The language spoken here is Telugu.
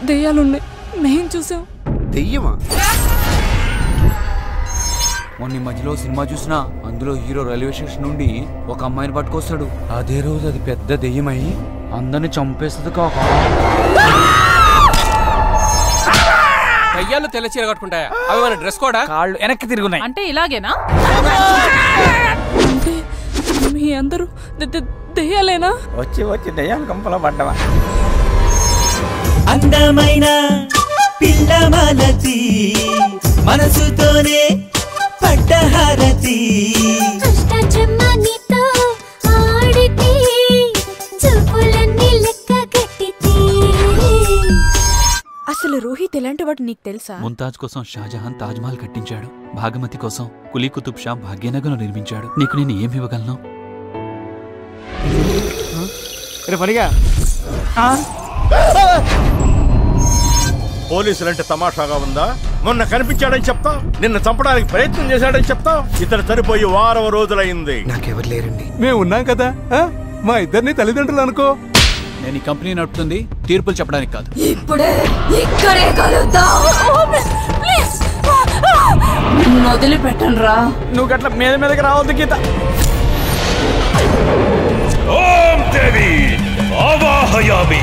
దెయ్యాలున్నాయి, మేం చూసాం. దెయ్యమా? మొన్న మధ్యలో సినిమా చూసినా, అందులో హీరో రైల్వే స్టేషన్ నుండి ఒక అమ్మాయిని పట్టుకొస్తాడు. అదే రోజు అది పెద్ద దెయ్యమై అందరిని చంపేస్తుంది. కాక దయ్యాలు తెల్ల చీర కట్టుకుంటాయా? అవి మన డ్రెస్ కోడా? కాళ్ళు వెనక్కి తిరుగున్నాయి. అంటే ఇలాగేనా? అంటే మీ అందరూ దెయ్యాలేనా? వచ్చి వచ్చి దెయ్యాల కంపలో పడ్డవా? అందమైన పిల్లమాలతి మనసుతోనే పడ్డహారతి అష్టజమ్మనితో ఆడితే చూపులన్నీ లెక్క కట్టితే. అసలు రోహిత్ ఎలాంటి వాడు నీకు తెలుసా? ముంతాజ్ కోసం షాజహాన్ తాజ్మహల్ కట్టించాడు. భాగమతి కోసం కులీ కుతుబ్ షా భాగ్యనగరం నిర్మించాడు. నీకు నేను ఏమి ఇవ్వగలను? పోలీసులంటే తమాషాగా ఉందా? మొన్న కనిపించాడని చెప్తా, నిన్న చంపడానికి ప్రయత్నం చేశాడని చెప్తా. ఇతను చనిపోయి వారం రోజులైంది. నాకెవరు లేరండి. మేము ఉన్నాం కదా, మా ఇద్దరిని తల్లిదండ్రులు అనుకో. నేను ఈ కంపెనీ నడుపుతుంది తీర్పులు చెప్పడానికి కాదు. ఇప్పుడే ఇక్కడే కలుద్దాం. వదిలిపెట్టండి రా. నువ్వు గట్ల మీద మీదకి రావద్దు గీత. ఓం దేవి ఆవాహయామి.